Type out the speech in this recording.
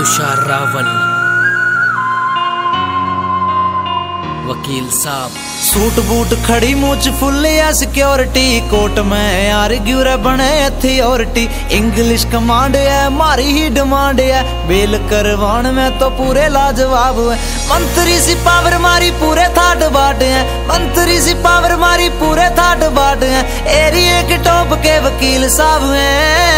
तुषार रावल वकील साहब। Suit boot खड़ी मूछ फुल या सिक्योरिटी, कोर्ट में यार गिरे बने अथॉरिटी। इंग्लिश कमांड है मारी ही डिमांड है, बेल करवान में तो पूरे लाजवाब है। मंत्री सी पावर मारी पूरे थाट बाट है, मंत्री सी पावर मारी पूरे थाट बाट है। एरिया के टॉप के वकील साहब हैं।